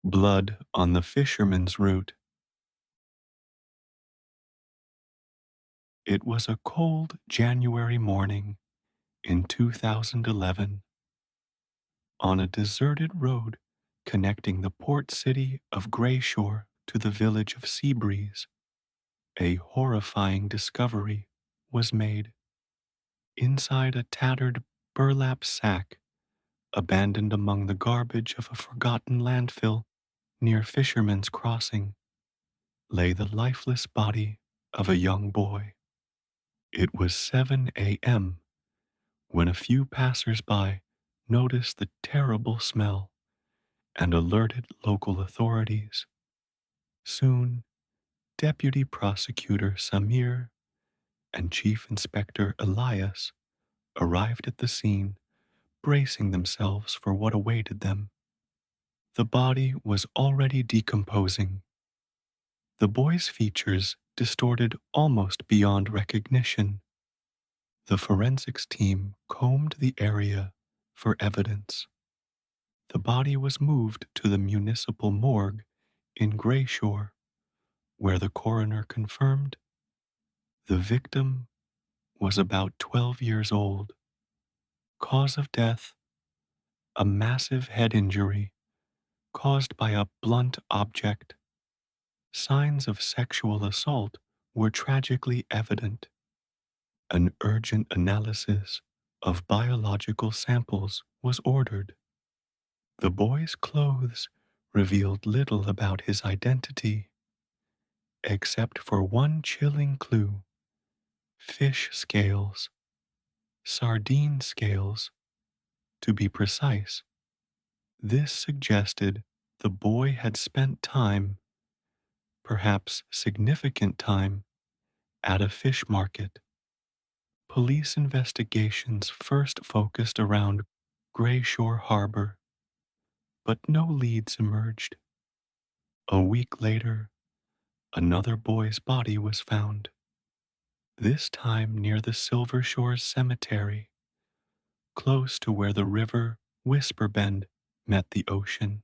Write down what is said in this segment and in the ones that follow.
Blood on the Fisherman's Route. It was a cold January morning in 2011 on a deserted road connecting the port city of Grayshore to the village of Seabreeze. A horrifying discovery was made. Inside a tattered burlap sack abandoned among the garbage of a forgotten landfill near Fisherman's Crossing lay the lifeless body of a young boy. It was 7 a.m. when a few passers-by noticed the terrible smell and alerted local authorities. Soon, Deputy Prosecutor Samir and Chief Inspector Elias arrived at the scene, bracing themselves for what awaited them. The body was already decomposing. The boy's features distorted almost beyond recognition. The forensics team combed the area for evidence. The body was moved to the municipal morgue in Grayshore, where the coroner confirmed the victim was about 12 years old. Cause of death: a massive head injury caused by a blunt object. Signs of sexual assault were tragically evident. An urgent analysis of biological samples was ordered. The boy's clothes revealed little about his identity, except for one chilling clue: fish scales, sardine scales, to be precise. This suggested the boy had spent time, perhaps significant time, at a fish market. Police investigations first focused around Grayshore Harbor, but no leads emerged. A week later, another boy's body was found, this time near the Silver Shores Cemetery, close to where the river Whisper Bend met the ocean.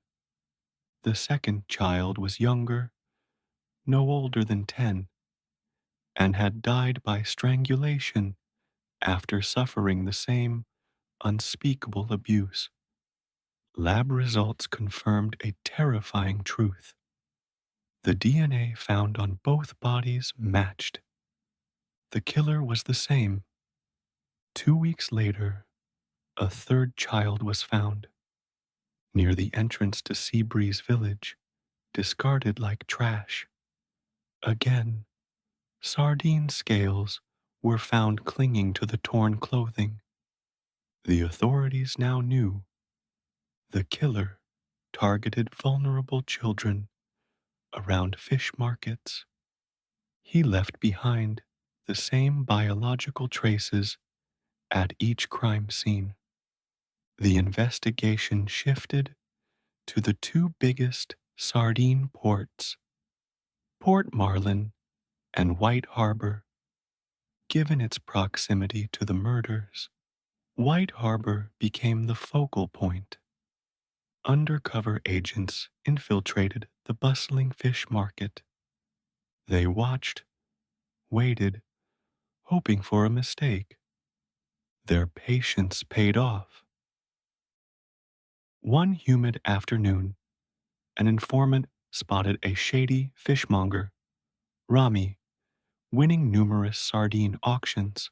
The second child was younger, no older than 10, and had died by strangulation after suffering the same unspeakable abuse. Lab results confirmed a terrifying truth. The DNA found on both bodies matched. The killer was the same. 2 weeks later, a third child was found near the entrance to Seabreeze Village, discarded like trash. Again, sardine scales were found clinging to the torn clothing. The authorities now knew the killer targeted vulnerable children around fish markets. He left behind the same biological traces at each crime scene. The investigation shifted to the two biggest sardine ports, Port Marlin and White Harbor. Given its proximity to the murders, White Harbor became the focal point. Undercover agents infiltrated the bustling fish market. They watched, waited, hoping for a mistake. Their patience paid off. One humid afternoon, an informant spotted a shady fishmonger, Rami, winning numerous sardine auctions,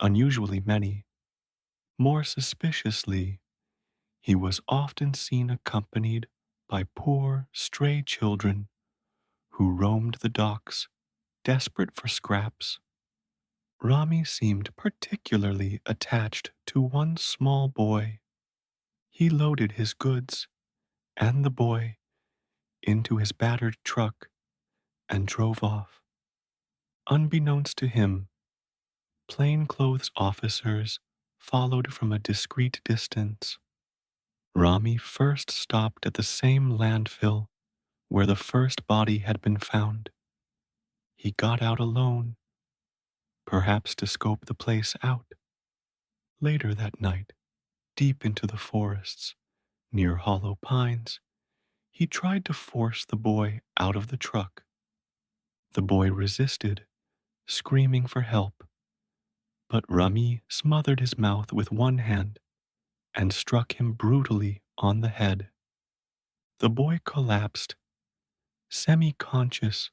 unusually many. More suspiciously, he was often seen accompanied by poor, stray children who roamed the docks, desperate for scraps. Rami seemed particularly attached to one small boy. He loaded his goods and the boy into his battered truck and drove off. Unbeknownst to him, plainclothes officers followed from a discreet distance. Rami first stopped at the same landfill where the first body had been found. He got out alone, perhaps to scope the place out. Later that night, deep into the forests near Hollow Pines, He tried to force the boy out of the truck. The boy resisted, screaming for help, but Rami smothered his mouth with one hand and struck him brutally on the head. The boy collapsed, semi conscious.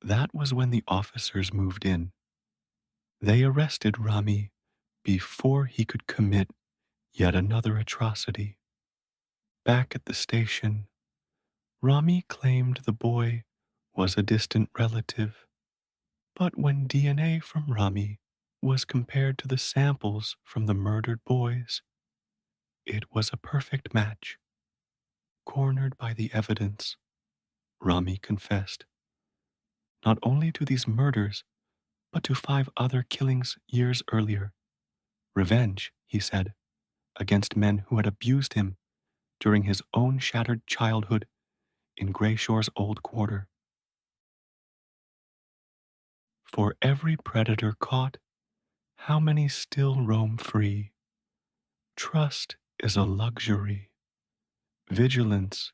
That was when the officers moved in. They arrested Rami before he could commit yet another atrocity. Back at the station, Rami claimed the boy was a distant relative, but when DNA from Rami was compared to the samples from the murdered boys, it was a perfect match. Cornered by the evidence, Rami confessed not only to these murders, but to 5 other killings years earlier. Revenge, he said, against men who had abused him during his own shattered childhood in Grayshore's old quarter. For every predator caught, how many still roam free? Trust is a luxury. Vigilance